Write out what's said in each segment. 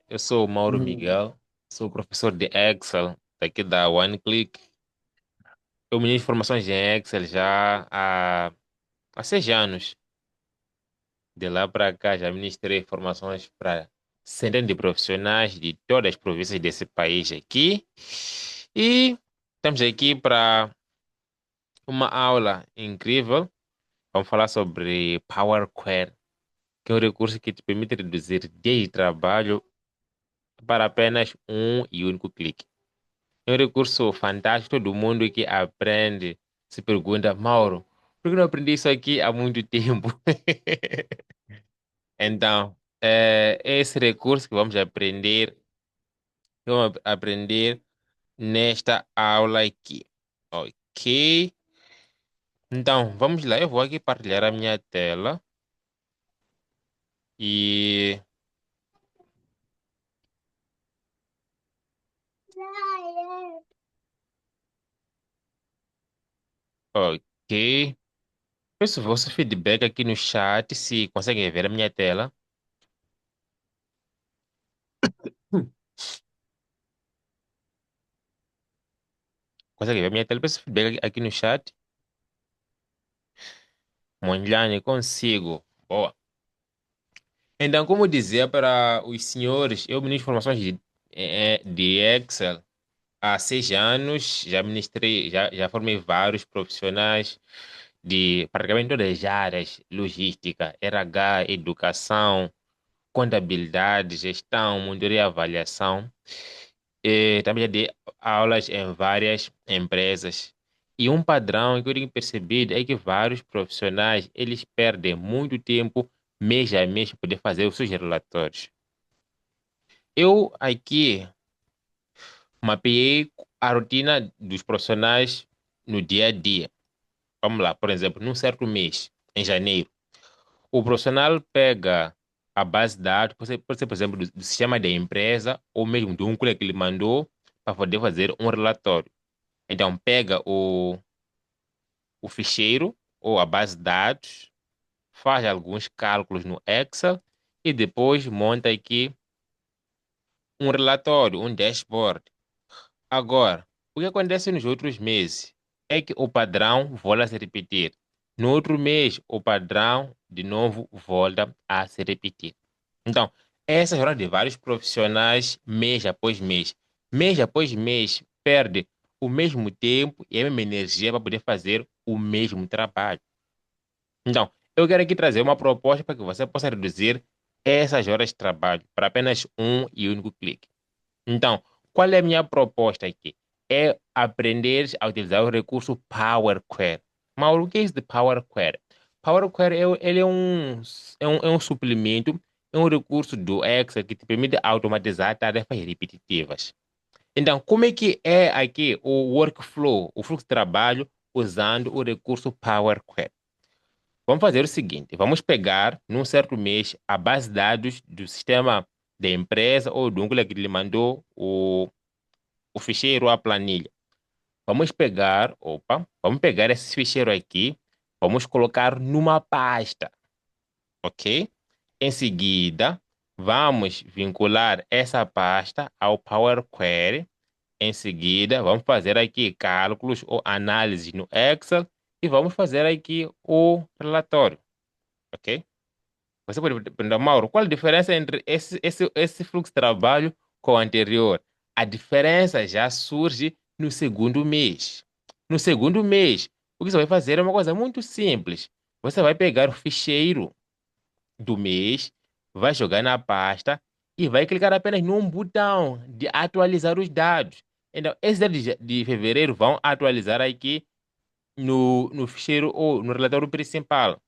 Eu sou o Mauro Hum, Miguel, sou professor de Excel daqui da OneClick. Eu ministro formações em Excel já há 6 anos. De lá para cá já ministrei formações para centenas de profissionais de todas as províncias desse país aqui. E estamos aqui para uma aula incrível. Vamos falar sobre Power Query, que é um recurso que te permite reduzir dias de trabalho para apenas um e único clique. É um recurso fantástico. Todo mundo que aprende se pergunta, Mauro, por que não aprendi isso aqui há muito tempo? Então, é esse recurso que vamos aprender nesta aula aqui. Ok? Então, vamos lá. Eu vou aqui partilhar a minha tela e... Ok. Peço vosso feedback aqui no chat, se conseguem ver a minha tela. Hum. Conseguem ver a minha tela? Peço feedback aqui no chat. Monjane, consigo. Boa. Então, como dizia para os senhores, eu ministro formações de Excel há 6 anos, já ministrei, já formei vários profissionais de praticamente todas as áreas, logística, RH, educação, contabilidade, gestão, monitoria e avaliação. E também já dei aulas em várias empresas. E um padrão que eu tenho percebido é que vários profissionais, eles perdem muito tempo mês a mês para poder fazer os seus relatórios. Eu aqui mapeei a rotina dos profissionais no dia a dia. Vamos lá, por exemplo, num certo mês, em janeiro, o profissional pega a base de dados, por exemplo, do sistema da empresa ou mesmo de um colega que ele mandou para poder fazer um relatório. Então, pega o ficheiro ou a base de dados, faz alguns cálculos no Excel e depois monta aqui um relatório, um dashboard. Agora, o que acontece nos outros meses é que o padrão volta a se repetir. No outro mês, o padrão de novo volta a se repetir. Então, essa jornada de vários profissionais, mês após mês, perde o mesmo tempo e a mesma energia para poder fazer o mesmo trabalho. Então, eu quero aqui trazer uma proposta para que você possa reduzir essas horas de trabalho para apenas um e único clique. Então, qual é a minha proposta aqui? É aprender a utilizar o recurso Power Query. Mauro, o que é isso de Power Query? Power Query ele é um suplemento, é um recurso do Excel que te permite automatizar tarefas repetitivas. Então, como é que é aqui o workflow, o fluxo de trabalho usando o recurso Power Query? Vamos fazer o seguinte: vamos pegar, num certo mês, a base de dados do sistema da empresa ou do ângulo que lhe mandou o ficheiro ou a planilha. Vamos pegar esse ficheiro aqui, vamos colocar numa pasta, ok? Em seguida, vamos vincular essa pasta ao Power Query. Em seguida, vamos fazer aqui cálculos ou análises no Excel e vamos fazer aqui o relatório, ok? Você pode perguntar, Mauro, qual a diferença entre esse fluxo de trabalho com o anterior? A diferença já surge no segundo mês. No segundo mês, o que você vai fazer é uma coisa muito simples. Você vai pegar o ficheiro do mês, vai jogar na pasta e vai clicar apenas num botão de atualizar os dados. Então, esses dados de fevereiro vão atualizar aqui no ficheiro ou no relatório principal.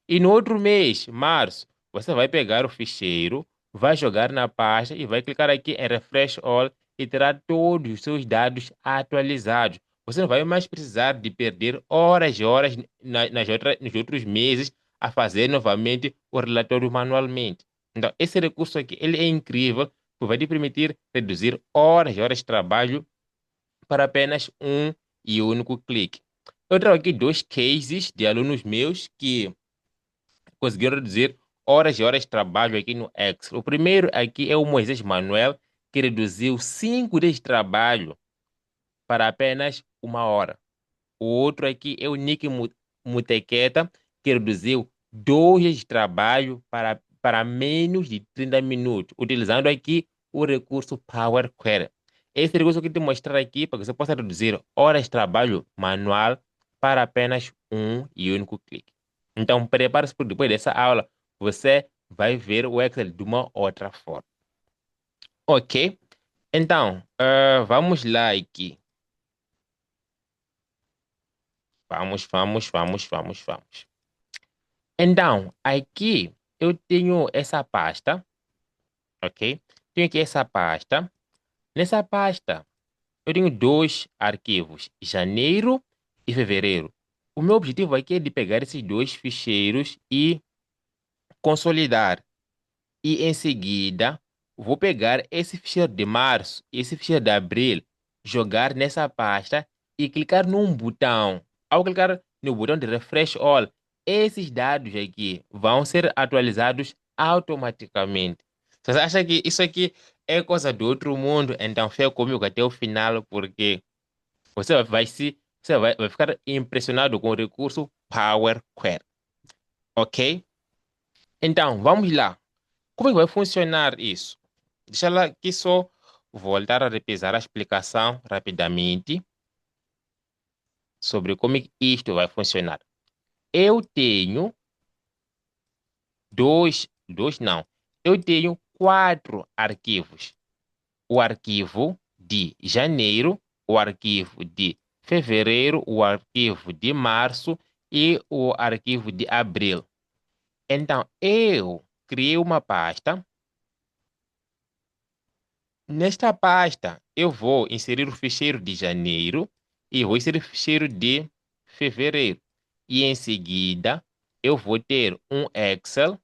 E no outro mês, março, você vai pegar o ficheiro, vai jogar na pasta e vai clicar aqui em Refresh All e terá todos os seus dados atualizados. Você não vai mais precisar de perder horas e horas nos outros meses a fazer novamente o relatório manualmente. Então, esse recurso aqui, ele é incrível, porque vai te permitir reduzir horas e horas de trabalho para apenas um e único clique. Eu trago aqui dois cases de alunos meus que conseguiram reduzir horas e horas de trabalho aqui no Excel. O primeiro aqui é o Moisés Manuel, que reduziu 5 dias de trabalho para apenas 1 hora. O outro aqui é o Nick Mutequeta, que reduziu 2 dias de trabalho para menos de 30 minutos, utilizando aqui o recurso Power Query. Esse recurso que eu te mostrar aqui para que você possa reduzir horas de trabalho manual para apenas um e único clique. Então, prepare-se para depois dessa aula, você vai ver o Excel de uma outra forma. Ok? Então, vamos lá aqui. Vamos. Então, aqui eu tenho essa pasta, ok? Tenho aqui essa pasta. Nessa pasta, eu tenho dois arquivos, janeiro e fevereiro. O meu objetivo aqui é de pegar esses dois ficheiros e consolidar. E em seguida, vou pegar esse ficheiro de março e esse ficheiro de abril, jogar nessa pasta e clicar num botão. Ao clicar no botão de Refresh All, esses dados aqui vão ser atualizados automaticamente. Você acha que isso aqui é coisa do outro mundo? Então fica comigo até o final, porque você vai ficar impressionado com o recurso Power Query. Ok? Então, vamos lá. Como é que vai funcionar isso? Deixa lá aqui só voltar a repisar a explicação rapidamente sobre como é que isto vai funcionar. Eu tenho dois não. Eu tenho 4 arquivos. O arquivo de janeiro, o arquivo de fevereiro, o arquivo de março e o arquivo de abril. Então, eu criei uma pasta. Nesta pasta, eu vou inserir o ficheiro de janeiro e vou inserir o ficheiro de fevereiro. E em seguida, eu vou ter um Excel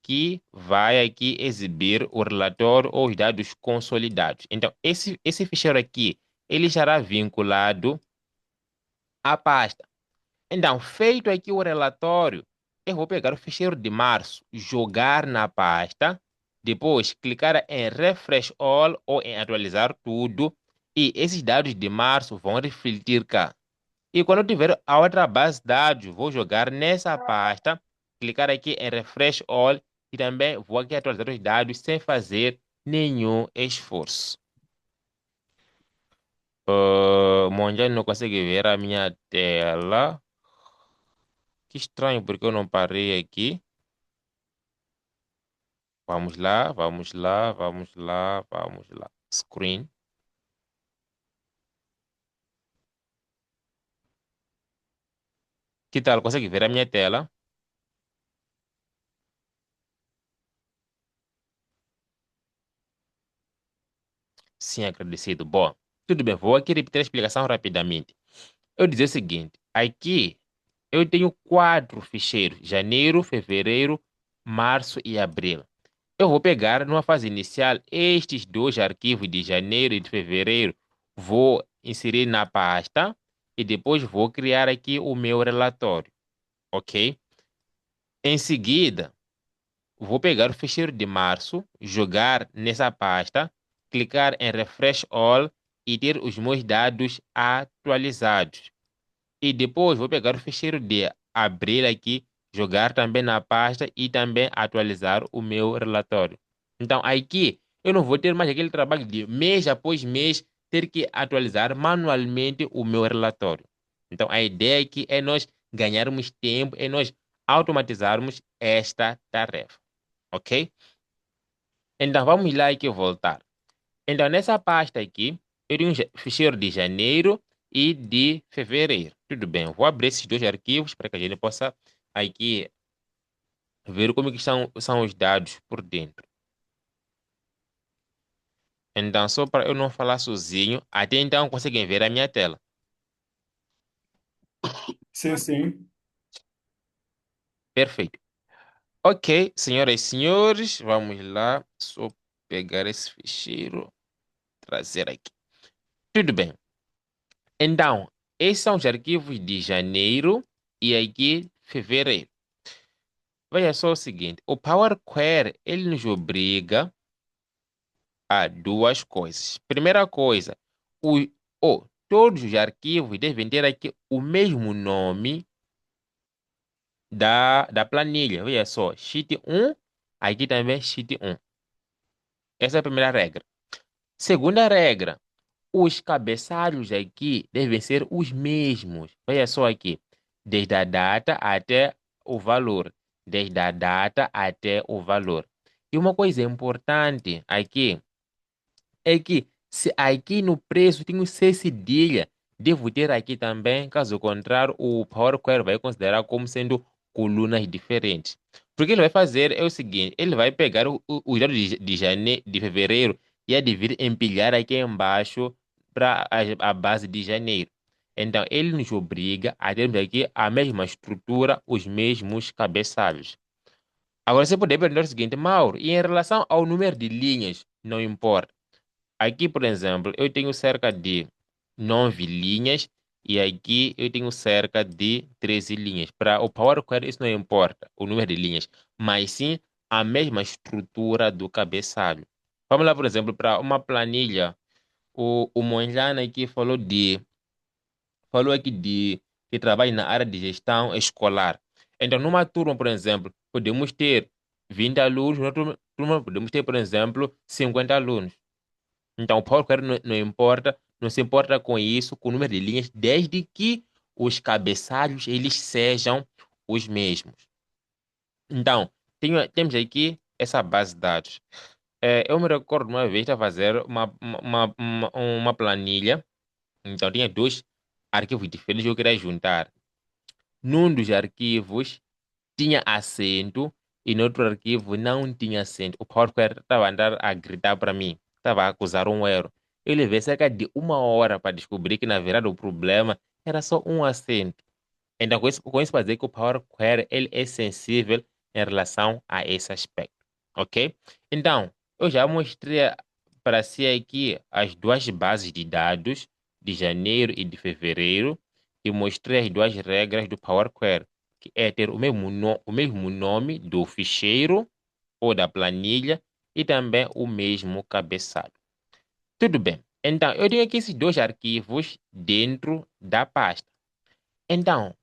que vai aqui exibir o relatório ou os dados consolidados. Então, esse ficheiro aqui, ele estará vinculado à pasta. Então, feito aqui o relatório, eu vou pegar o ficheiro de março, jogar na pasta, depois clicar em Refresh All ou em Atualizar Tudo, e esses dados de março vão refletir cá. E quando eu tiver a outra base de dados, vou jogar nessa pasta, clicar aqui em Refresh All e também vou aqui atualizar os dados sem fazer nenhum esforço. Monja não consegue ver a minha tela. Que estranho, porque eu não parei aqui. Vamos lá. Screen. Que tal? Consegue ver a minha tela? Sim, agradecido. Bom, tudo bem. Vou aqui repetir a explicação rapidamente. Eu dizer o seguinte. Aqui eu tenho 4 ficheiros. Janeiro, fevereiro, março e abril. Eu vou pegar, numa fase inicial, estes dois arquivos de janeiro e de fevereiro. Vou inserir na pasta e depois vou criar aqui o meu relatório. Ok? Em seguida, vou pegar o ficheiro de março, jogar nessa pasta, clicar em Refresh All e ter os meus dados atualizados. E depois vou pegar o ficheiro de abril aqui, jogar também na pasta e também atualizar o meu relatório. Então aqui eu não vou ter mais aquele trabalho de mês após mês ter que atualizar manualmente o meu relatório. Então a ideia aqui é nós ganharmos tempo, é nós automatizarmos esta tarefa, ok? Então vamos lá aqui voltar. Então nessa pasta aqui, eu tenho um ficheiro de janeiro e de fevereiro. Tudo bem, eu vou abrir esses dois arquivos para que a gente possa aqui ver como que são os dados por dentro. Então, só para eu não falar sozinho, até então conseguem ver a minha tela. Sim, sim. Perfeito. Ok, senhoras e senhores, vamos lá. Só pegar esse ficheiro, trazer aqui. Tudo bem. Então, esses são os arquivos de janeiro e aqui fevereiro. veja só o seguinte, o Power Query, ele nos obriga a duas coisas. Primeira coisa, o, todos os arquivos devem ter aqui o mesmo nome da planilha. Veja só, sheet 1, aqui também sheet 1. Essa é a primeira regra. Segunda regra, os cabeçalhos aqui devem ser os mesmos. Veja só aqui, desde a data até o valor. Desde a data até o valor. E uma coisa importante aqui é que se aqui no preço tem o C cedilha, devo ter aqui também, caso contrário, o Power Query vai considerar como sendo colunas diferentes. Porque ele vai fazer é o seguinte, ele vai pegar os dados de fevereiro e a devir empilhar aqui embaixo para a base de janeiro. Então, ele nos obriga a termos aqui a mesma estrutura, os mesmos cabeçalhos. Agora, você pode perguntar o seguinte, Mauro, e em relação ao número de linhas, não importa. Aqui, por exemplo, eu tenho cerca de 9 linhas e aqui eu tenho cerca de 13 linhas. Para o Power Query, isso não importa, o número de linhas, mas sim a mesma estrutura do cabeçalho. Vamos lá, por exemplo, para uma planilha. O Monjana aqui falou aqui de que trabalha na área de gestão escolar. Então, numa turma, por exemplo, podemos ter 20 alunos, na outra turma podemos ter, por exemplo, 50 alunos. Então, o Power Query não importa, não se importa com isso, com o número de linhas, desde que os cabeçalhos eles sejam os mesmos. Então, temos aqui essa base de dados. Eu me recordo uma vez de fazer uma planilha. Então, tinha dois arquivos diferentes que eu queria juntar. Num dos arquivos tinha acento e no outro arquivo não tinha acento. O PowerPoint estava a andar a gritar para mim, estava a acusar um erro. Eu levei cerca de uma hora para descobrir que, na verdade, o problema era só um acento. Então, com isso para dizer que o Power Query ele é sensível em relação a esse aspecto, ok? Então, eu já mostrei para si aqui as duas bases de dados de janeiro e de fevereiro e mostrei as duas regras do Power Query, que é ter o mesmo nome do ficheiro ou da planilha e também o mesmo cabeçalho. Tudo bem. Então, eu tenho aqui esses dois arquivos dentro da pasta. Então,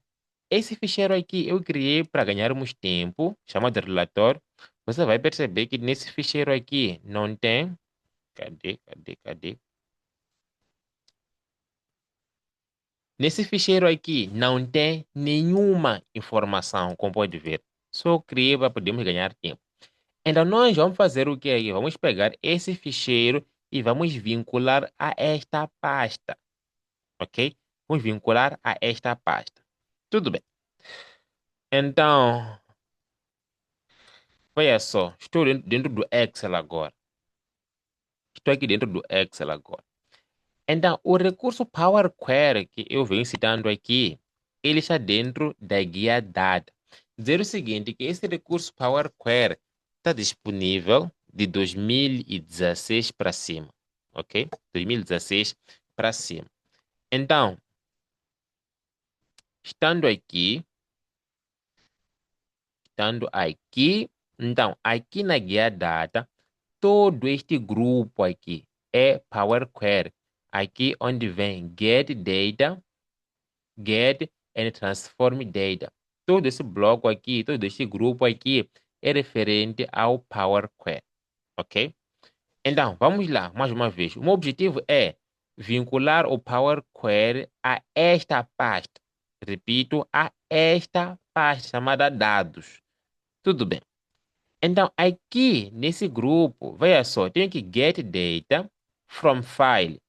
esse ficheiro aqui eu criei para ganharmos tempo, chamado relatório. Você vai perceber que nesse ficheiro aqui não tem. Cadê? Nesse ficheiro aqui não tem nenhuma informação, como pode ver. Só criei para podermos ganhar tempo. Então, nós vamos fazer o que aí? Vamos pegar esse ficheiro e vamos vincular a esta pasta, ok? Vamos vincular a esta pasta. Tudo bem. Então, olha só, estou dentro do Excel agora. Estou aqui dentro do Excel agora. Então, o recurso Power Query que eu venho citando aqui, ele está dentro da guia dada. Dizer o seguinte, que esse recurso Power Query está disponível de 2016 para cima, ok? 2016 para cima. Então, estando aqui, então, aqui na guia data, todo este grupo aqui é Power Query. Aqui onde vem Get Data, Get and Transform Data. Todo esse bloco aqui, todo este grupo aqui é referente ao Power Query, ok? Então, vamos lá, mais uma vez. O meu objetivo é vincular o Power Query a esta pasta. Repito, a esta pasta chamada dados. Tudo bem. Então, aqui nesse grupo, veja só, tenho que get data from file.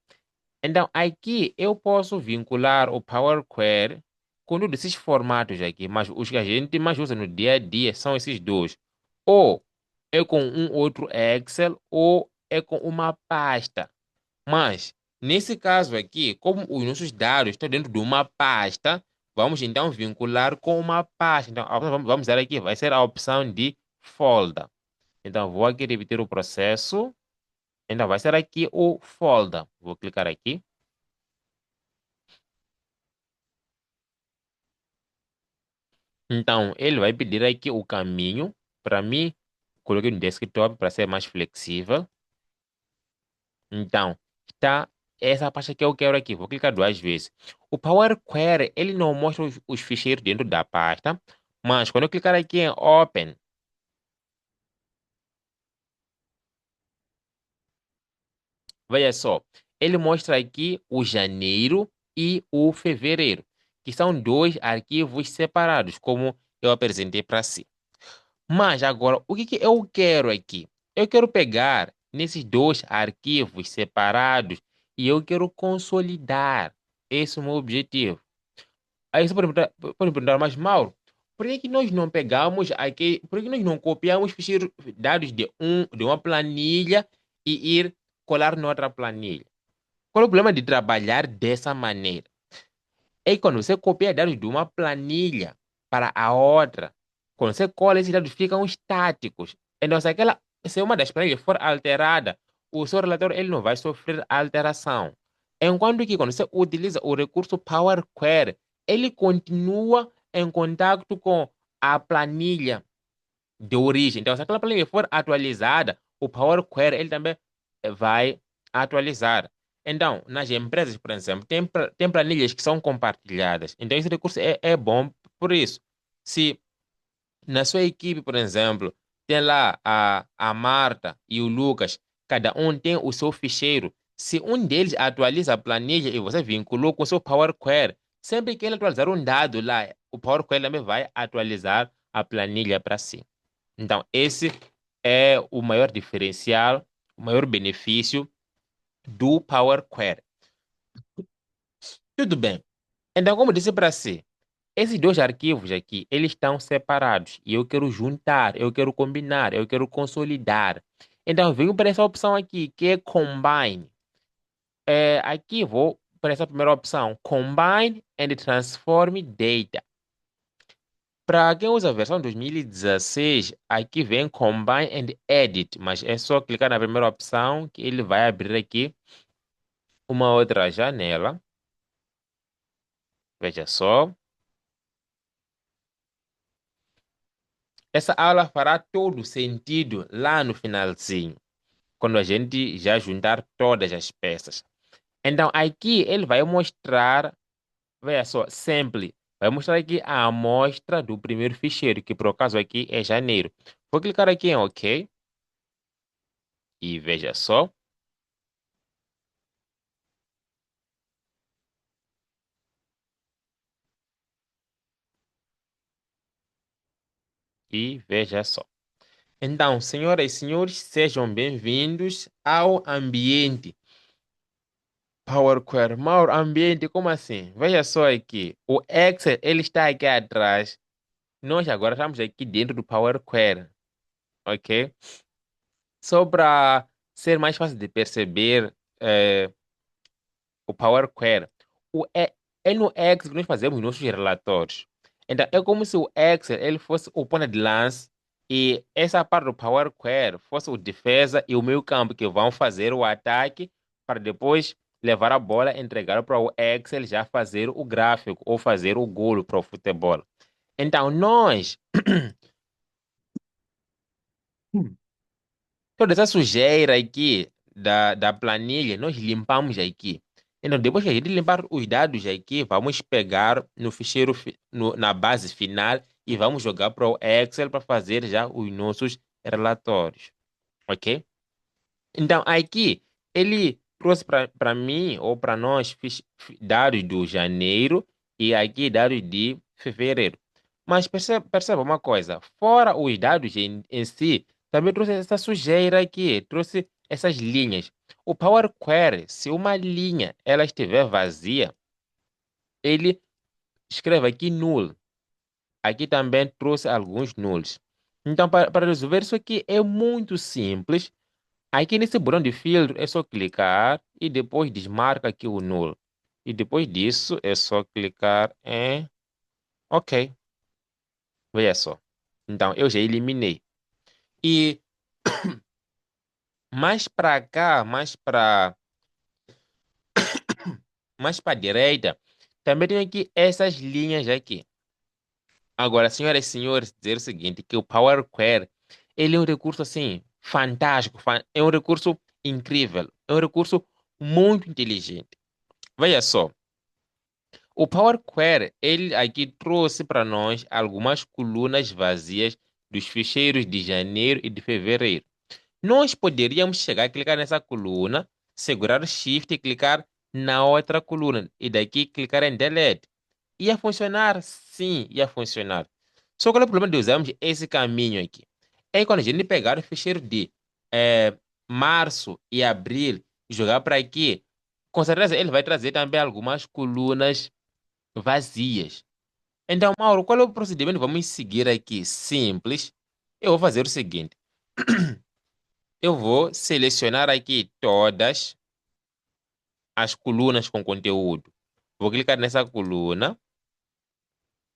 Então, aqui eu posso vincular o Power Query com um desses formatos aqui, mas os que a gente mais usa no dia a dia são esses dois. Ou é com um outro Excel, ou é com uma pasta. Mas, nesse caso aqui, como os nossos dados estão dentro de uma pasta, vamos então vincular com uma pasta. Então, vamos dar aqui, vai ser a opção de folder. Então, vou aqui repetir o processo. Então, vai ser aqui o folder. Vou clicar aqui. Então, ele vai pedir aqui o caminho para mim. Coloquei no desktop para ser mais flexível. Então, está essa pasta que eu quero aqui. Vou clicar duas vezes. O Power Query, ele não mostra os ficheiros dentro da pasta, mas quando eu clicar aqui em Open, veja só, ele mostra aqui o janeiro e o fevereiro, que são dois arquivos separados, como eu apresentei para si. Mas agora, o que que eu quero aqui? Eu quero pegar nesses dois arquivos separados e eu quero consolidar. Esse é o meu objetivo. Aí você pode perguntar, mas Mauro, por que que nós não pegamos aqui, por que nós não copiamos ficheiros dados de uma planilha e ir colar noutra planilha? Qual é o problema de trabalhar dessa maneira? É que quando você copia dados de uma planilha para a outra, quando você cola, esses dados ficam estáticos. Então, se uma das planilhas for alterada, o seu relatório ele não vai sofrer alteração. Enquanto que quando você utiliza o recurso Power Query, ele continua em contato com a planilha de origem. Então, se aquela planilha for atualizada, o Power Query ele também vai atualizar. Então, nas empresas, por exemplo, tem planilhas que são compartilhadas. Então, esse recurso é bom por isso. Se na sua equipe, por exemplo, tem lá a Marta e o Lucas, cada um tem o seu ficheiro. Se um deles atualiza a planilha e você vinculou com o seu Power Query, sempre que ele atualizar um dado lá, o Power Query também vai atualizar a planilha para si. Então, esse é o maior diferencial, o maior benefício do Power Query. Tudo bem. Então, como disse para si, esses dois arquivos aqui, eles estão separados. E eu quero juntar, eu quero combinar, eu quero consolidar. Então, venho para essa opção aqui, que é Combine. Aqui vou para essa primeira opção, Combine and Transform Data. Para quem usa a versão 2016, aqui vem Combine and Edit, mas é só clicar na primeira opção que ele vai abrir aqui uma outra janela. Veja só. Essa aula fará todo sentido lá no finalzinho, quando a gente já juntar todas as peças. Então, aqui ele vai mostrar, veja só, sample. Vai mostrar aqui a amostra do primeiro ficheiro, que por acaso aqui é janeiro. Vou clicar aqui em OK e veja só. E veja só. Então, senhoras e senhores, sejam bem-vindos ao ambiente Power Query. Mauro, ambiente, como assim? Veja só aqui. O Excel, ele está aqui atrás. Nós agora estamos aqui dentro do Power Query, ok? Só para ser mais fácil de perceber o Power Query. É no Excel que nós fazemos nossos relatórios. Então, é como se o Excel ele fosse o ponto de lança e essa parte do Power Query fosse o defesa e o meio campo que vão fazer o ataque para depois levar a bola, entregar para o Excel já fazer o gráfico ou fazer o golo para o futebol. Então, nós toda essa sujeira aqui da planilha, nós limpamos aqui. Então, depois que a gente limpar os dados aqui, vamos pegar no ficheiro, na base final e vamos jogar para o Excel para fazer já os nossos relatórios. Ok? Então, aqui, ele trouxe para mim ou para nós dados do janeiro e aqui dados de fevereiro. Mas perceba uma coisa, fora os dados em si, também trouxe essa sujeira aqui, trouxe essas linhas. O Power Query, se uma linha ela estiver vazia, ele escreve aqui null. Aqui também trouxe alguns nulls. Então, para resolver isso aqui é muito simples. Aqui nesse botão de filtro é só clicar e depois desmarca aqui o null. E depois disso é só clicar em OK. Veja só. Então eu já eliminei. E mais para cá, mais para direita, também tem aqui essas linhas aqui. Agora, senhoras e senhores, dizer o seguinte, que o Power Query, ele é um recurso, assim, fantástico, é um recurso incrível, é um recurso muito inteligente. Veja só, o Power Query, ele aqui trouxe para nós algumas colunas vazias dos ficheiros de janeiro e de fevereiro. Nós poderíamos chegar a clicar nessa coluna, segurar o Shift e clicar na outra coluna, e daqui clicar em Delete. Ia funcionar? Sim, ia funcionar. Só qual é o problema de usarmos esse caminho aqui? É quando a gente pegar o ficheiro de março e abril e jogar para aqui, com certeza ele vai trazer também algumas colunas vazias. Então, Mauro, qual é o procedimento? Vamos seguir aqui. Simples. Eu vou fazer o seguinte. Eu vou selecionar aqui todas as colunas com conteúdo. Vou clicar nessa coluna.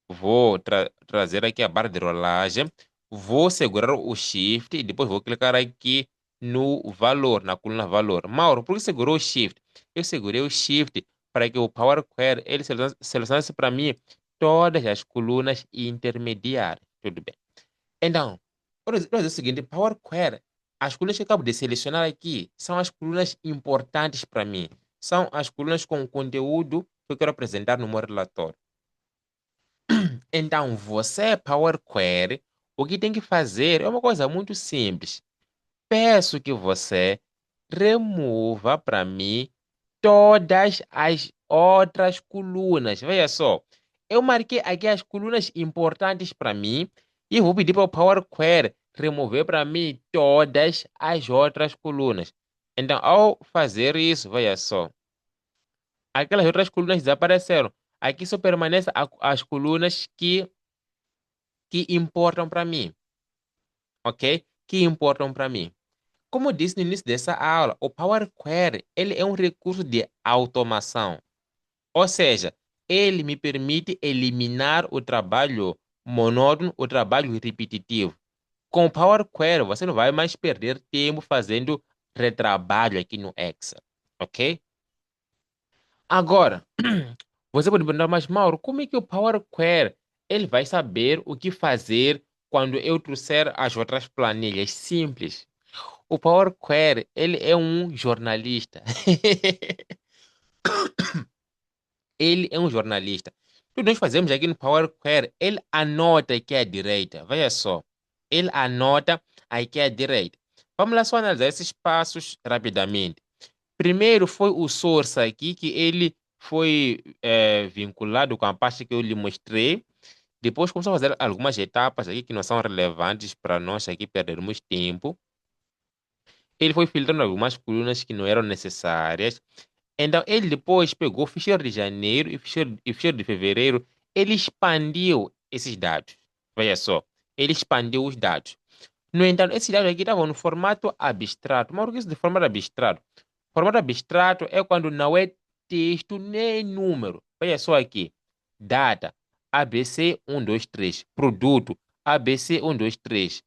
Vou trazer aqui a barra de rolagem. Vou segurar o Shift e depois vou clicar aqui no valor, na coluna valor. Mauro, por que segurou o Shift? Eu segurei o Shift para que o Power Query ele selecionasse para mim todas as colunas intermediárias. Tudo bem. Então, vamos dizer o seguinte, Power Query, as colunas que eu acabo de selecionar aqui são as colunas importantes para mim. São as colunas com conteúdo que eu quero apresentar no meu relatório. Então, você, Power Query, o que tem que fazer é uma coisa muito simples. Peço que você remova para mim todas as outras colunas. Veja só, eu marquei aqui as colunas importantes para mim e vou pedir para o Power Query remover para mim todas as outras colunas. Então, ao fazer isso, veja só, aquelas outras colunas desapareceram. Aqui só permanecem as colunas que importam para mim, ok? Que importam para mim. Como eu disse no início dessa aula, o Power Query, ele é um recurso de automação. Ou seja, ele me permite eliminar o trabalho monótono, o trabalho repetitivo. Com o Power Query, você não vai mais perder tempo fazendo retrabalho aqui no Excel, ok? Agora, você pode me perguntar, mas Mauro, como é que o Power Query ele vai saber o que fazer quando eu trouxer as outras planilhas? Simples. O Power Query, ele é um jornalista. Ele é um jornalista. O que nós fazemos aqui no Power Query, ele anota aqui à direita. Veja só. Ele anota aqui à direita. Vamos lá só analisar esses passos rapidamente. Primeiro foi o source aqui, que ele foi vinculado com a parte que eu lhe mostrei. Depois começou a fazer algumas etapas aqui que não são relevantes para nós aqui perdermos tempo. Ele foi filtrando algumas colunas que não eram necessárias. Então, ele depois pegou o ficheiro de janeiro e ficheiro de fevereiro. Ele expandiu esses dados. Veja só, ele expandiu os dados. No entanto, esses dados aqui estavam no formato abstrato. Mas o que é isso de formato abstrato? Formato abstrato é quando não é texto nem número. Veja só aqui. Data, ABC 123. Produto, ABC 123.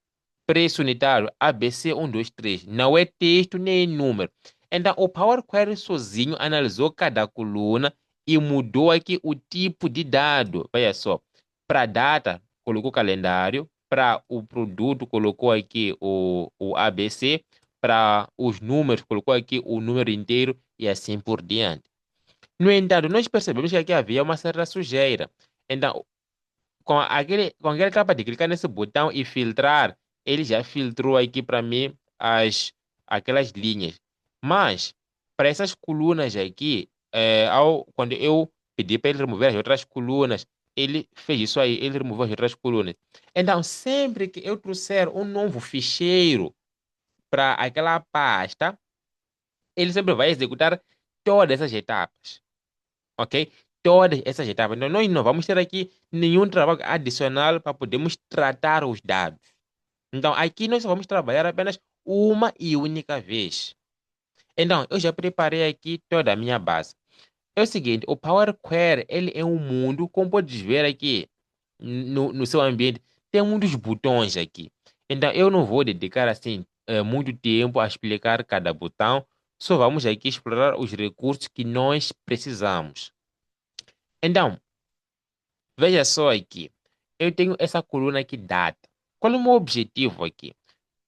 Preço unitário, ABC 123. Não é texto nem número. Então, o Power Query sozinho analisou cada coluna e mudou aqui o tipo de dado. Veja só. Para data, colocou calendário. Para o produto, colocou aqui o ABC. Para os números, colocou aqui o número inteiro e assim por diante. No entanto, nós percebemos que aqui havia uma certa sujeira. Então, com aquela capa de clicar nesse botão e filtrar, ele já filtrou aqui para mim aquelas linhas. Mas, para essas colunas aqui, quando eu pedi para ele remover as outras colunas, ele fez isso aí, ele removeu as outras colunas. Então, sempre que eu trouxer um novo ficheiro para aquela pasta, ele sempre vai executar todas essas etapas, ok? Todas essas etapas. Então, nós não vamos ter aqui nenhum trabalho adicional para podermos tratar os dados. Então, aqui nós só vamos trabalhar apenas uma e única vez. Então, eu já preparei aqui toda a minha base. É o seguinte, o Power Query, ele é um mundo, como podes ver aqui no seu ambiente, tem muitos botões aqui. Então, eu não vou dedicar assim muito tempo a explicar cada botão. Só vamos aqui explorar os recursos que nós precisamos. Então, veja só aqui. eu tenho essa coluna aqui data. Qual é o meu objetivo aqui?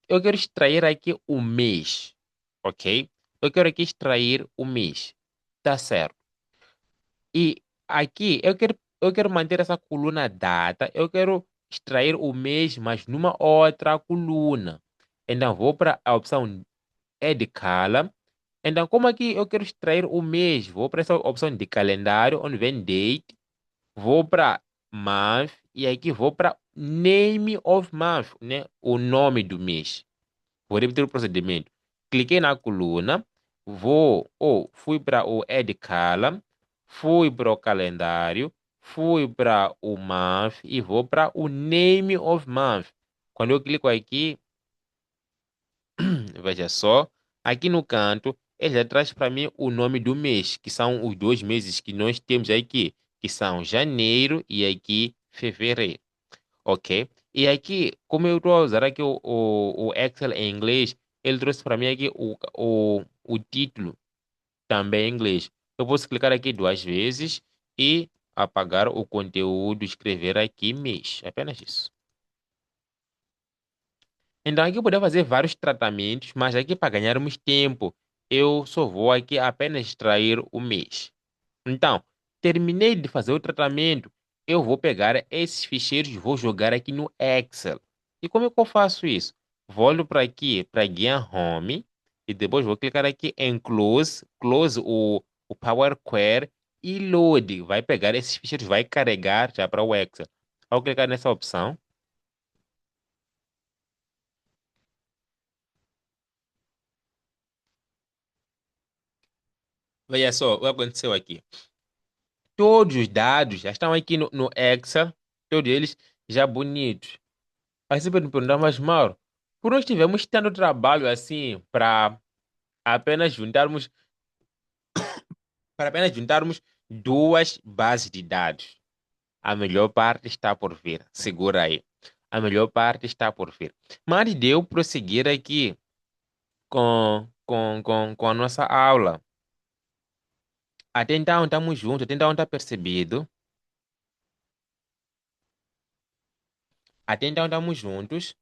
Eu quero extrair aqui o mês, ok? Eu quero aqui extrair o mês, tá certo? E aqui eu quero manter essa coluna data, eu quero extrair o mês, mas numa outra coluna. Então vou para a opção Add Column. Então, como aqui eu quero extrair o mês, vou para essa opção de calendário, onde vem Date, vou para Month e aqui vou para Name of Month, né? O nome do mês. Vou repetir o procedimento. Cliquei na coluna, fui para o Add Column, fui para o calendário, fui para o month e vou para o Name of Month. Quando eu clico aqui, veja só, aqui no canto, ele já traz para mim o nome do mês, que são os 2 meses que nós temos aqui, que são janeiro e aqui fevereiro, ok? E aqui, como eu estou a usar aqui o Excel em inglês, ele trouxe para mim aqui o título também em inglês. Eu posso clicar aqui 2 vezes e apagar o conteúdo, escrever aqui mês, apenas isso. Então aqui eu poderia fazer vários tratamentos, mas aqui para ganharmos tempo, eu só vou aqui apenas extrair o mês. Então, terminei de fazer o tratamento, eu vou pegar esses ficheiros e vou jogar aqui no Excel. E como é que eu faço isso? Volto para aqui, para guia Home, e depois vou clicar aqui em Close o Power Query e Load. Vai pegar esses ficheiros, vai carregar já para o Excel. Ao clicar nessa opção, veja só o que aconteceu aqui. Todos os dados já estão aqui no Excel, todos eles já bonitos. Aí você pode me perguntar, mas Mauro, por nós tivemos tanto trabalho assim apenas juntarmos, para apenas juntarmos duas bases de dados. A melhor parte está por vir. Segura aí. A melhor parte está por vir. Mas antes de eu prosseguir aqui com a nossa aula, até então estamos juntos, até então está percebido. Até então estamos juntos.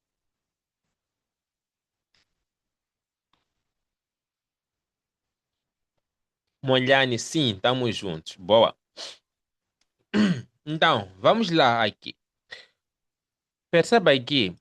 Molhane, sim, estamos juntos. Boa. Então, vamos lá aqui. Perceba aqui,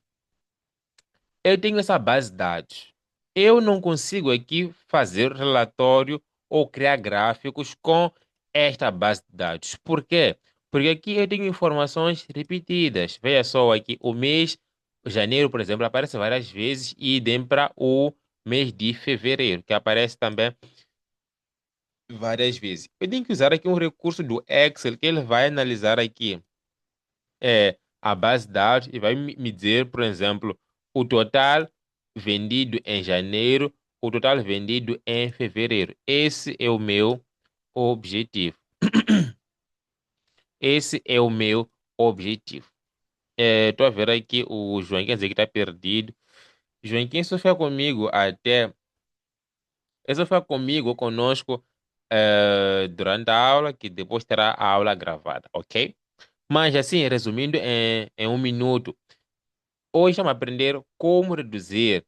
eu tenho essa base de dados. Eu não consigo aqui fazer relatório ou criar gráficos com esta base de dados. Por quê? Porque aqui eu tenho informações repetidas. Veja só aqui, o mês janeiro, por exemplo, aparece várias vezes e idem para o mês de fevereiro, que aparece também várias vezes. Eu tenho que usar aqui um recurso do Excel que ele vai analisar aqui a base de dados e vai me dizer, por exemplo, o total vendido em janeiro, o total vendido em fevereiro. Esse é o meu objetivo. Esse é o meu objetivo. Estou a ver aqui o Joaquim dizer que está perdido. Joaquim só fica comigo até. Ele só fica comigo, conosco, durante a aula, que depois terá a aula gravada, ok? Mas assim, resumindo em 1 minuto, hoje vamos aprender como reduzir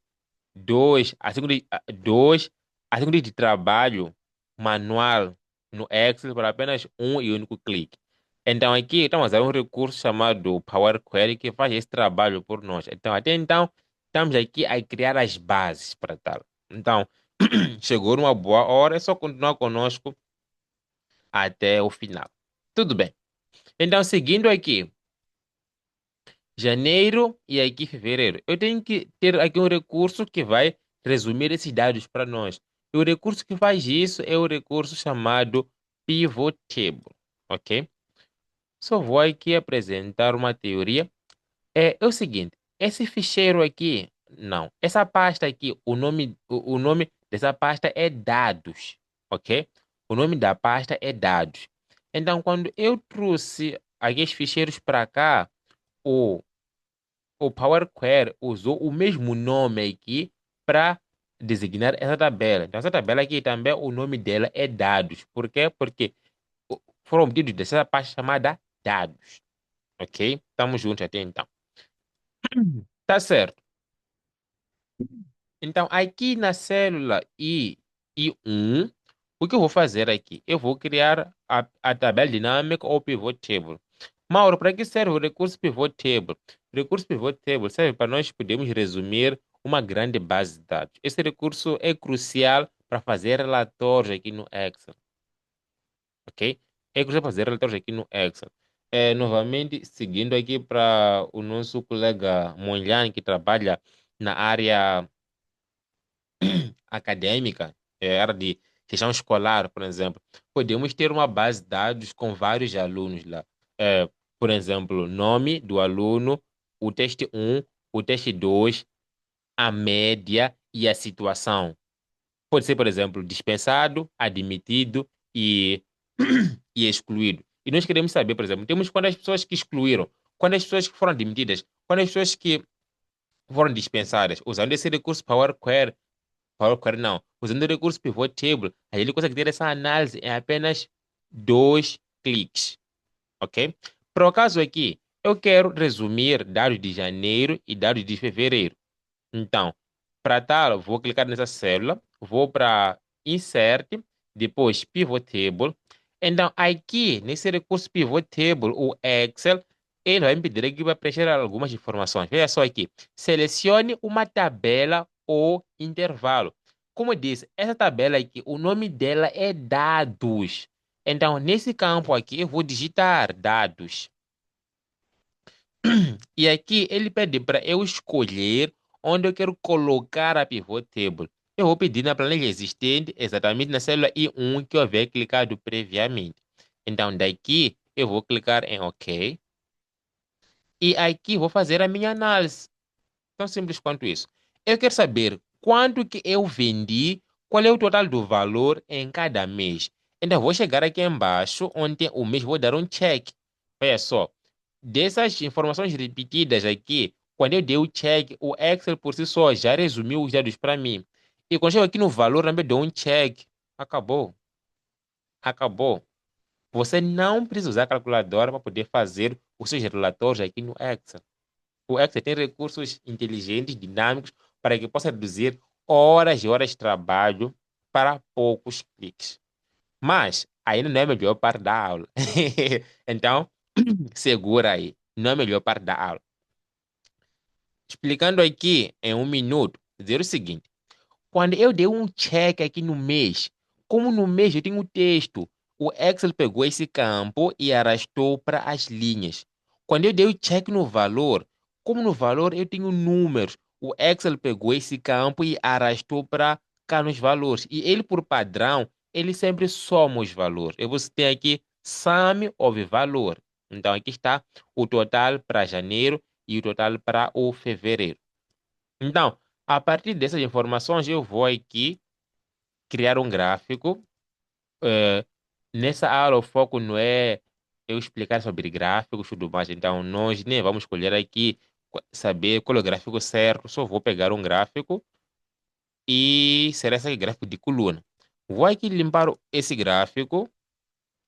dois a 5 dias de trabalho manual no Excel por apenas um e único clique. Então aqui estamos a usar um recurso chamado Power Query que faz esse trabalho por nós. Então até então estamos aqui a criar as bases para tal. Então chegou uma boa hora, é só continuar conosco até o final. Tudo bem. Então seguindo aqui janeiro e aqui fevereiro. Eu tenho que ter aqui um recurso que vai resumir esses dados para nós. E o recurso que faz isso é o recurso chamado Pivot Table, ok? Só vou aqui apresentar uma teoria. É o seguinte, esse ficheiro aqui, não, essa pasta aqui, o nome dessa pasta é dados, ok? O nome da pasta é dados. Então, quando eu trouxe aqueles ficheiros para cá, o o Power Query usou o mesmo nome aqui para designar essa tabela. Então, essa tabela aqui também, o nome dela é dados. Por quê? Porque foram obtidos dessa pasta chamada dados. Ok? Estamos juntos até então. Tá certo. Então, aqui na célula I1, o que eu vou fazer aqui? Eu vou criar a tabela dinâmica ou pivot table. Mauro, para que serve o recurso pivot table? O recurso pivot table serve para nós podermos resumir uma grande base de dados. Esse recurso é crucial para fazer relatórios aqui no Excel, ok? É crucial fazer relatórios aqui no Excel. Novamente, seguindo aqui para o nosso colega Monjan, que trabalha na área acadêmica, era de gestão escolar, por exemplo, podemos ter uma base de dados com vários alunos lá. Por exemplo, nome do aluno, o teste um, o teste 2, a média e a situação. Pode ser, por exemplo, dispensado, admitido e, e excluído. E nós queremos saber, por exemplo, temos quantas pessoas que excluíram, quantas pessoas que foram admitidas, quantas pessoas que foram dispensadas. Usando esse recurso Power Query, Power Query não. Usando o recurso Pivot Table, aí ele consegue ter essa análise em apenas dois cliques, ok? Para o caso aqui, eu quero resumir dados de janeiro e dados de fevereiro. Então, para tal, vou clicar nessa célula, vou para Insert, depois Pivot Table. Então, aqui, nesse recurso Pivot Table, o Excel, ele vai me pedir aqui para preencher algumas informações. Veja só aqui. Selecione uma tabela ou intervalo. Como eu disse, essa tabela aqui, o nome dela é dados. Então, nesse campo aqui, eu vou digitar dados. E aqui ele pede para eu escolher onde eu quero colocar a pivot table. Eu vou pedir na planilha existente, exatamente na célula I1 que eu havia clicado previamente. Então, daqui eu vou clicar em OK. E aqui vou fazer a minha análise. Tão simples quanto isso. Eu quero saber quanto que eu vendi, qual é o total do valor em cada mês. Então, vou chegar aqui embaixo, onde tem o mês, vou dar um check. Olha só, dessas informações repetidas aqui, quando eu dei o check, o Excel por si só já resumiu os dados para mim. E quando chego aqui no valor, também dou um check. Acabou. Acabou. Você não precisa usar a calculadora para poder fazer os seus relatórios aqui no Excel. O Excel tem recursos inteligentes, dinâmicos, para que possa reduzir horas e horas de trabalho para poucos cliques. Mas ainda não é a melhor parte da aula. Então, segura aí. Não é a melhor parte da aula. Explicando aqui em um minuto, dizer o seguinte. Quando eu dei um check aqui no mês, como no mês eu tenho um texto, o Excel pegou esse campo e arrastou para as linhas. Quando eu dei o check no valor, como no valor eu tenho números, o Excel pegou esse campo e arrastou para cá nos valores. E ele, por padrão, ele sempre soma os valores. E você tem aqui sum of valor. Então aqui está o total para janeiro e o total para o fevereiro. Então, a partir dessas informações, eu vou aqui criar um gráfico. Eh, Nessa aula, o foco não é eu explicar sobre gráficos e tudo mais. Então, nós nem vamos escolher aqui saber qual é o gráfico certo. Só vou pegar um gráfico e será esse gráfico de coluna. Vou aqui limpar esse gráfico,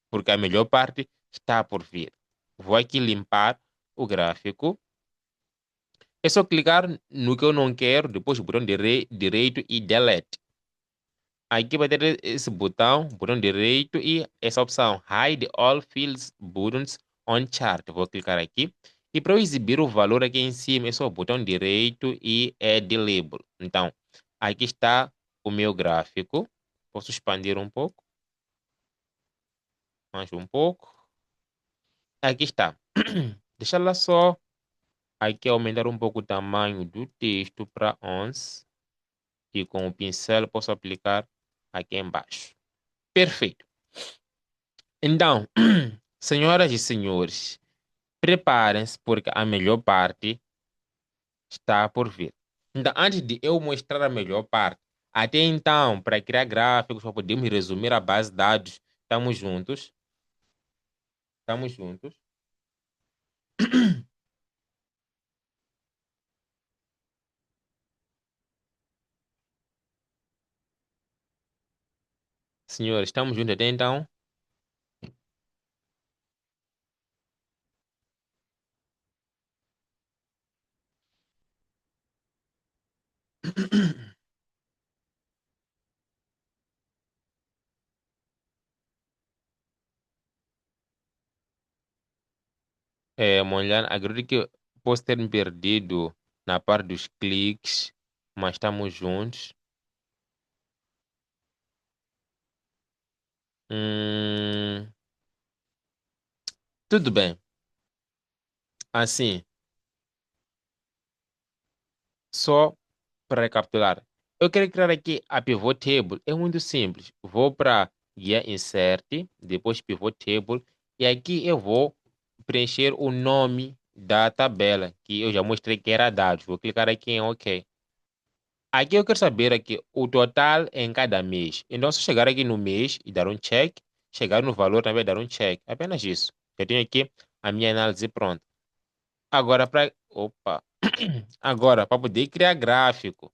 porque a melhor parte está por vir. Vou aqui limpar o gráfico. É só clicar no que eu não quero, depois o botão direito e delete. Aqui vai ter esse botão, botão direito e essa opção Hide All Fields Buttons on Chart. Vou clicar aqui. E para eu exibir o valor aqui em cima, é só o botão direito e Add Label. Então, aqui está o meu gráfico. Posso expandir um pouco, mais um pouco. Aqui está. Deixa lá só aqui aumentar um pouco o tamanho do texto para 11. E com o pincel posso aplicar aqui embaixo. Perfeito. Então, senhoras e senhores, preparem-se porque a melhor parte está por vir. Então, antes de eu mostrar a melhor parte, até então, para criar gráficos, para podermos resumir a base de dados, estamos juntos. Estamos juntos. Senhores, estamos juntos até então. Monjan, acredito que posso ter me perdido na parte dos cliques, mas estamos juntos. Hum, tudo bem. Assim, só para recapitular. Eu quero criar aqui a pivot table. É muito simples. Vou para guia insert, depois pivot table, e aqui eu vou preencher o nome da tabela, que eu já mostrei que era dados. Vou clicar aqui em OK. Aqui eu quero saber aqui o total em cada mês. Então, se eu chegar aqui no mês e dar um check, chegar no valor também dar um check. Apenas isso. Eu tenho aqui a minha análise pronta. Agora, para... Opa! Agora, para poder criar gráfico.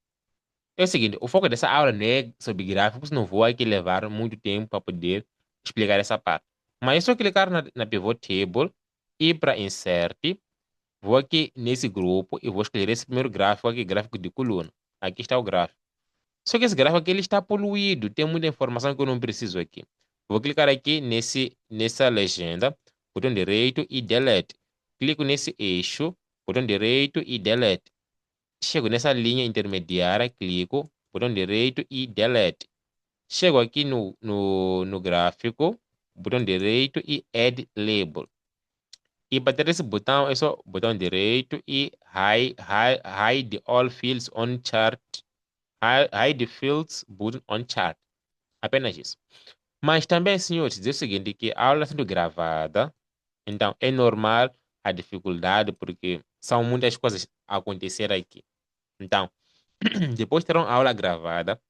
É o seguinte, o foco dessa aula não é sobre gráficos, não vou aqui levar muito tempo para poder explicar essa parte. Mas é só clicar na pivot table, ir para insert, vou aqui nesse grupo e vou escolher esse primeiro gráfico aqui, gráfico de coluna. Aqui está o gráfico. Só que esse gráfico aqui ele está poluído, tem muita informação que eu não preciso aqui. Vou clicar aqui nessa legenda, botão direito e delete. Clico nesse eixo, botão direito e delete. Chego nessa linha intermediária, clico, botão direito e delete. Chego aqui no gráfico, botão direito e add label. E para ter esse botão, é só botão direito e hide all fields on chart. Hide fields button on chart. Apenas isso. Mas também, senhores, dizer o seguinte, que a aula está sendo gravada, então é normal a dificuldade, porque são muitas coisas a acontecer aqui. Então, depois terão aula gravada.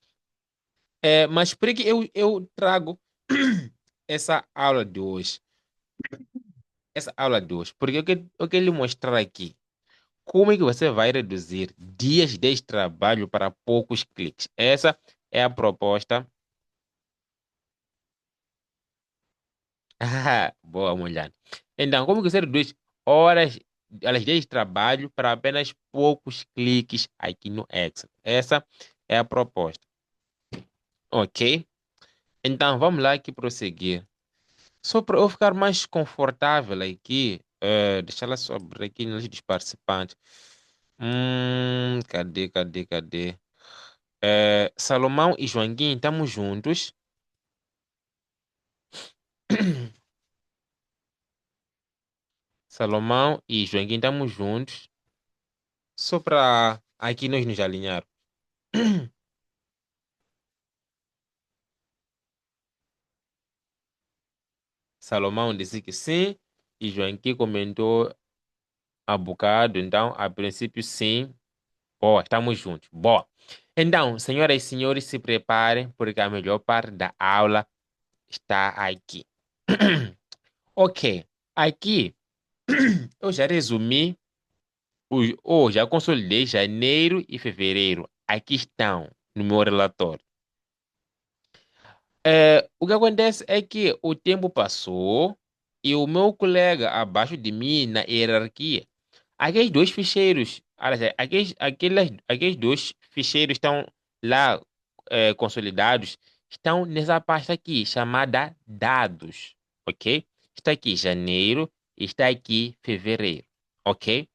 Mas por que eu trago essa aula de hoje? Essa aula de hoje, porque eu quero lhe mostrar aqui como é que você vai reduzir dias de trabalho para poucos cliques. Essa é a proposta. Ah, boa, mulher. Então, como que você reduz horas de trabalho para apenas poucos cliques aqui no Excel? Essa é a proposta. Ok? Então, vamos lá aqui prosseguir. Só para eu ficar mais confortável aqui, deixa ela só abrir aqui na lista dos participantes. Cadê? Salomão e Joaquim, estamos juntos. Salomão e Joaquim, estamos juntos. Só para aqui nós nos alinhar. Salomão disse que sim, e Joaquim comentou há bocado, então, a princípio, sim. Boa, estamos juntos. Boa. Então, senhoras e senhores, se preparem, porque a melhor parte da aula está aqui. Ok, aqui eu já resumi, já consolidei janeiro e fevereiro. Aqui estão no meu relatório. O que acontece é que o tempo passou e o meu colega abaixo de mim na hierarquia, aqueles dois ficheiros, aliás, aqueles dois ficheiros estão lá consolidados, estão nessa pasta aqui chamada dados, ok? Está aqui janeiro, está aqui fevereiro, ok?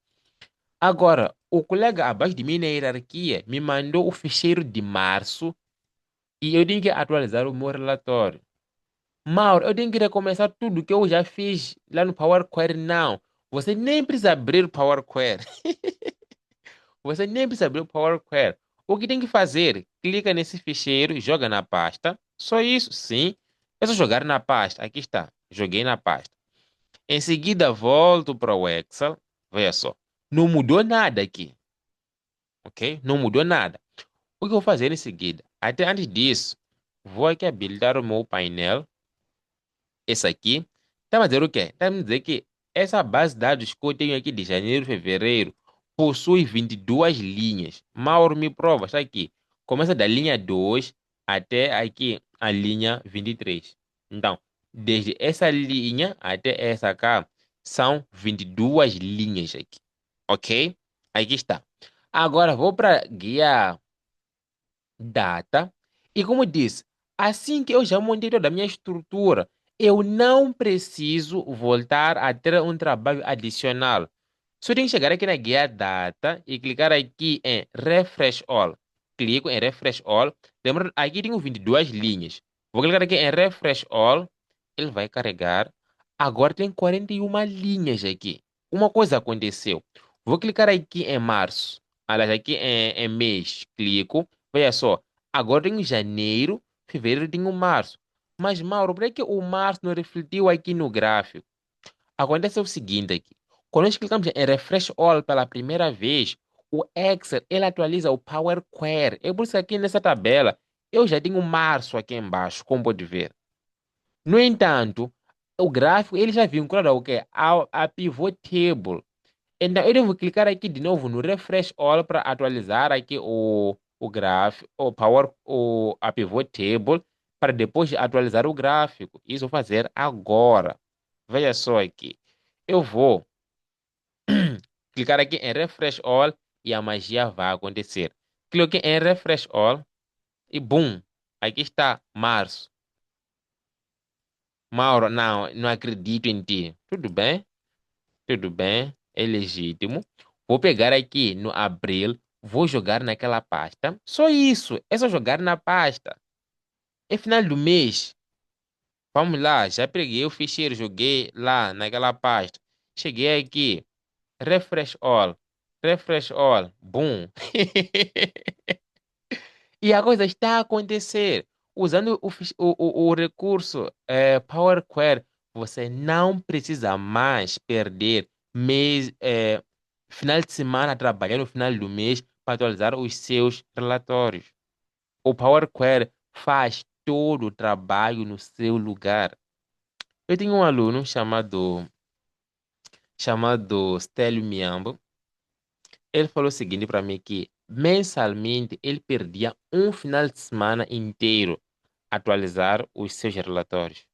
Agora, o colega abaixo de mim na hierarquia me mandou o ficheiro de março e eu tenho que atualizar o meu relatório. Mauro, eu tenho que recomeçar tudo que eu já fiz lá no Power Query. Não, você nem precisa abrir o Power Query. Você nem precisa abrir o Power Query. O que tem que fazer? Clica nesse ficheiro, joga na pasta. Só isso, sim. É só jogar na pasta. Aqui está. Joguei na pasta. Em seguida, volto para o Excel. Veja só. Não mudou nada aqui. Ok? Não mudou nada. O que eu vou fazer em seguida? Até antes disso, vou aqui habilitar o meu painel. Esse aqui. Tá me dizer o quê? Tá me dizer que essa base de dados que eu tenho aqui de janeiro, fevereiro, possui 22 linhas. Mauro me prova, está aqui. Começa da linha 2 até aqui a linha 23. Então, desde essa linha até essa cá, são 22 linhas aqui. Ok? Aqui está. Agora vou para guia data. E como disse, assim que eu já montei toda a minha estrutura, eu não preciso voltar a ter um trabalho adicional. Só tenho que chegar aqui na guia data e clicar aqui em Refresh All. Clico em Refresh All. Lembra, aqui tenho 22 linhas. Vou clicar aqui em Refresh All. Ele vai carregar. Agora tem 41 linhas aqui. Uma coisa aconteceu. Vou clicar aqui em março. Aliás, aqui em mês. Clico. Veja só. Agora tenho janeiro, fevereiro, tenho março. Mas, Mauro, por que o março não refletiu aqui no gráfico? Acontece o seguinte aqui. Quando nós clicamos em Refresh All pela primeira vez, o Excel ele atualiza o Power Query. É por isso que aqui nessa tabela eu já tenho março aqui embaixo, como pode ver. No entanto, o gráfico ele já vincula ao quê? A Pivot Table. Então eu devo clicar aqui de novo no Refresh All para atualizar aqui o gráfico, a Pivot Table, para depois atualizar o gráfico. Isso eu vou fazer agora. Veja só aqui. Eu vou clicar aqui em Refresh All e a magia vai acontecer. Clique em Refresh All e boom, aqui está março. Mauro, não acredito em ti. Tudo bem? Tudo bem? É legítimo. Vou pegar aqui no abril, vou jogar naquela pasta. Só isso, é só jogar na pasta. É final do mês. Vamos lá, já peguei o ficheiro, joguei lá naquela pasta. Cheguei aqui, refresh all, refresh all, boom. E a coisa está a acontecer. Usando o recurso Power Query, você não precisa mais perder final de semana trabalhando no final do mês para atualizar os seus relatórios. O Power Query faz todo o trabalho no seu lugar. Eu tenho um aluno chamado Stélio Miambo. Ele falou o seguinte para mim que mensalmente ele perdia um final de semana inteiro a atualizar os seus relatórios.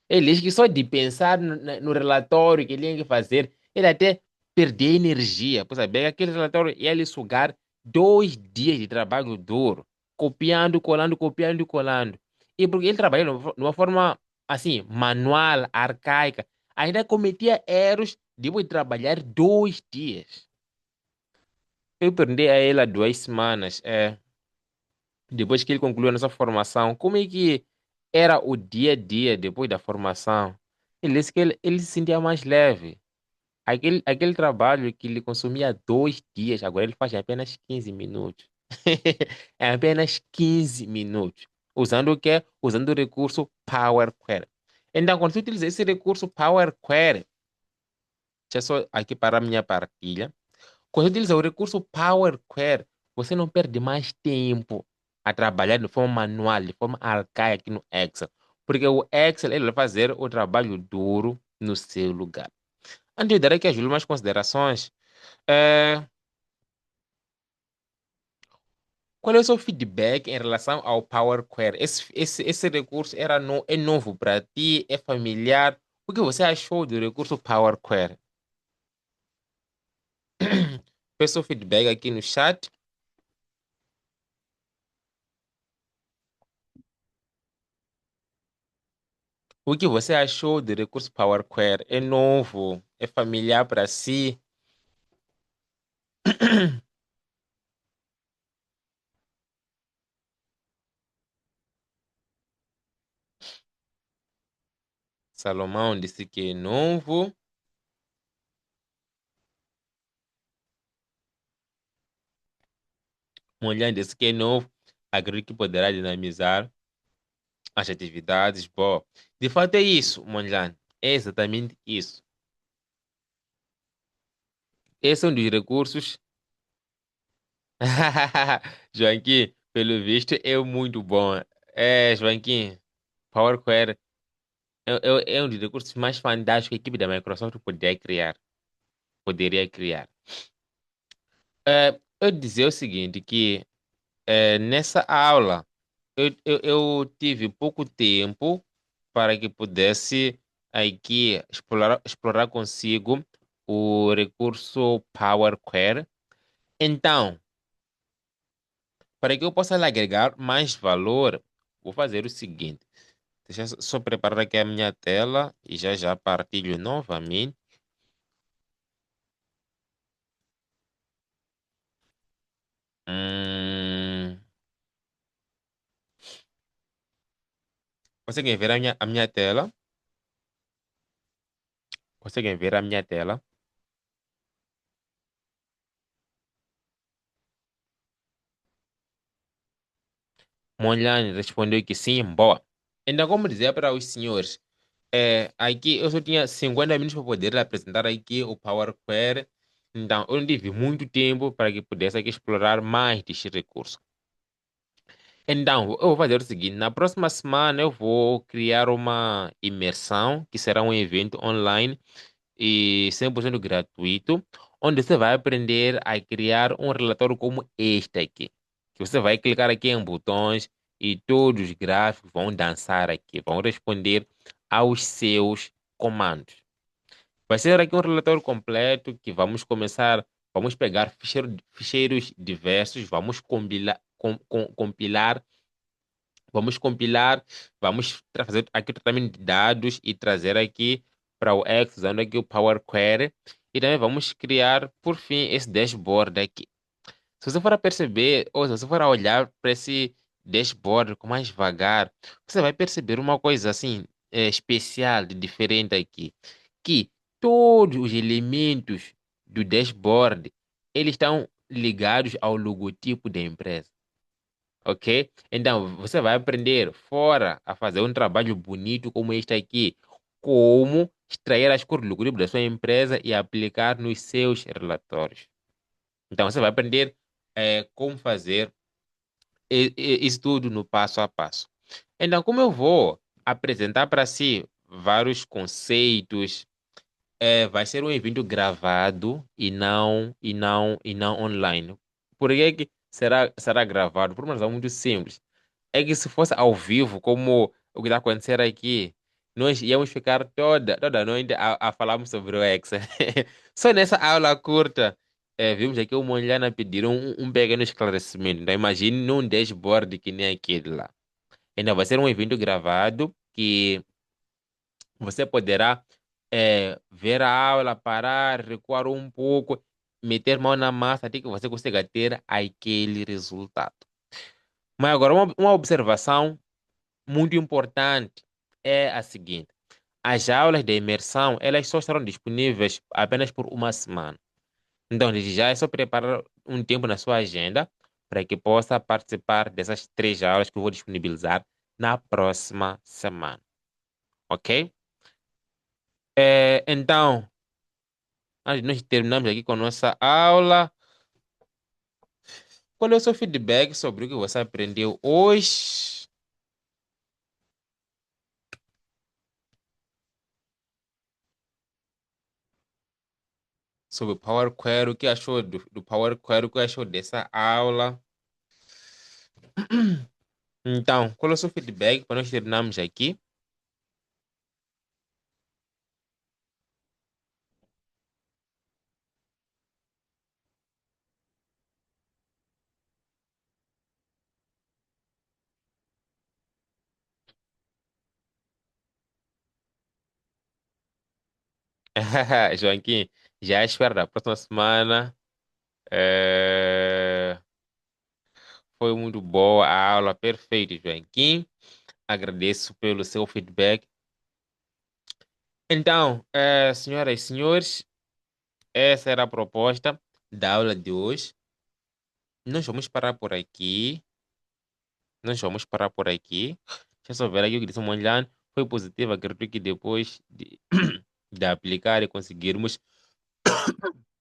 Ele diz que só de pensar no relatório que ele tinha que fazer, ele até perdia energia. Por saber que aquele relatório ia lhe sugar 2 dias de trabalho duro, copiando, colando, copiando e colando. E porque ele trabalhava de uma forma assim, manual, arcaica, ainda cometia erros depois de trabalhar 2 dias. Eu perguntei a ele há 2 semanas, depois que ele concluiu a nossa formação, como é que era o dia a dia depois da formação? Ele disse que ele se sentia mais leve. Aquele trabalho que lhe consumia 2 dias, agora ele faz em apenas 15 minutos. É apenas 15 minutos. Usando o quê? Usando o recurso Power Query. Então, quando você utiliza esse recurso Power Query, deixa eu só aqui para a minha partilha. Quando você utiliza o recurso Power Query, você não perde mais tempo a trabalhar de forma manual, de forma arcaica aqui no Excel. Porque o Excel ele vai fazer o trabalho duro no seu lugar. Antes de dar aqui as últimas considerações, é, qual é o seu feedback em relação ao Power Query? Esse recurso é novo para ti? É familiar? O que você achou do recurso Power Query? Peço o feedback aqui no chat. O que você achou do recurso Power Query? É novo? É familiar para si? Salomão disse que é novo. Mulher disse que é novo. Acredito que poderá dinamizar as atividades. Bom, de fato é isso, Monjan. É exatamente isso. Esse é um dos recursos. Joaquim, pelo visto, é muito bom. Joaquim, Power Query é um dos recursos mais fantásticos que a equipe da Microsoft poderia criar. Eu dizer o seguinte, que nessa aula eu tive pouco tempo para que pudesse aqui explorar consigo o recurso Power Query. Então, para que eu possa lhe agregar mais valor, vou fazer o seguinte. Deixa eu só preparar aqui a minha tela e já já partilho novamente. Hum, conseguem ver a minha tela? Conseguem ver a minha tela? Monlane respondeu que sim, boa. Então, como dizer para os senhores, aqui eu só tinha 50 minutos para poder apresentar aqui o Power Query. Então, eu não tive muito tempo para que pudesse aqui explorar mais deste recurso. Então, eu vou fazer o seguinte: na próxima semana eu vou criar uma imersão, que será um evento online e 100% gratuito, onde você vai aprender a criar um relatório como este aqui. Que você vai clicar aqui em botões e todos os gráficos vão dançar aqui, vão responder aos seus comandos. Vai ser aqui um relatório completo que vamos começar, vamos pegar ficheiros diversos, vamos compilar, vamos fazer aqui o tratamento de dados e trazer aqui para o Excel, usando aqui o Power Query. E também vamos criar, por fim, esse dashboard aqui. Se você for a perceber, ou se você for a olhar para esse dashboard com mais devagar, você vai perceber uma coisa assim, especial, diferente aqui, que todos os elementos do dashboard, eles estão ligados ao logotipo da empresa. Ok? Então, você vai aprender fora a fazer um trabalho bonito como este aqui, como extrair as cores do grupo da sua empresa e aplicar nos seus relatórios. Então, você vai aprender como fazer isso tudo no passo a passo. Então, como eu vou apresentar para si vários conceitos, vai ser um evento gravado e não online. Por que que será gravado? Por uma razão muito simples. É que se fosse ao vivo, como o que está acontecendo aqui, nós íamos ficar toda noite a falarmos sobre o Hexa. Só nessa aula curta, vimos aqui o Monjana pedir um pequeno esclarecimento. Então, imagine num dashboard que nem aquele lá. Então, vai ser um evento gravado que você poderá ver a aula, parar, recuar um pouco, meter mão na massa até que você consiga ter aquele resultado. Mas agora, uma observação muito importante é a seguinte: as aulas de imersão, elas só estarão disponíveis apenas por uma semana. Então, desde já é só preparar um tempo na sua agenda para que possa participar dessas 3 aulas que eu vou disponibilizar na próxima semana, ok? Então, antes de nós terminarmos aqui com a nossa aula, qual é o seu feedback sobre o que você aprendeu hoje? Sobre o Power Query, o que achou do Power Query, o que achou dessa aula? Então, qual é o seu feedback para nós terminarmos aqui? Joaquim, já espero da próxima semana. Foi muito boa a aula, perfeito, Joaquim. Agradeço pelo seu feedback. Então, senhoras e senhores, essa era a proposta da aula de hoje. Nós vamos parar por aqui. Nós vamos parar por aqui. Deixa eu só ver aqui o que disse o Monjan. Foi positivo, acredito que depois de aplicar e conseguirmos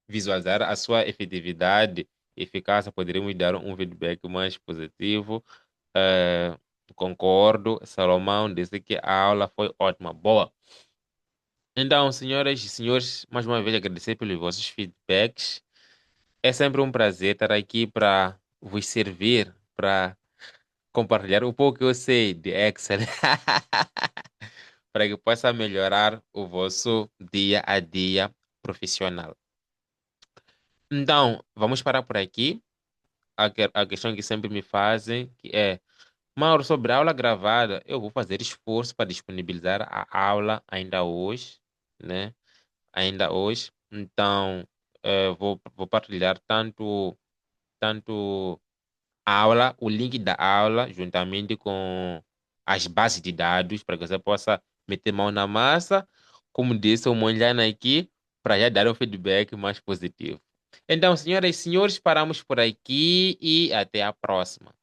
visualizar a sua efetividade e eficácia, poderíamos dar um feedback mais positivo. Eh, Concordo. Salomão disse que a aula foi ótima. Boa. Então, senhoras e senhores, mais uma vez agradecer pelos vossos feedbacks. É sempre um prazer estar aqui para vos servir, para compartilhar um pouco que eu sei de Excel, para que possa melhorar o vosso dia a dia profissional. Então, vamos parar por aqui. A questão que sempre me fazem, que é: Mauro, sobre a aula gravada, eu vou fazer esforço para disponibilizar a aula ainda hoje, né? Ainda hoje. Então, vou partilhar tanto a aula, o link da aula, juntamente com as bases de dados, para que você possa meter mão na massa, como disse o Monjana aqui, para já dar um feedback mais positivo. Então, senhoras e senhores, paramos por aqui e até a próxima.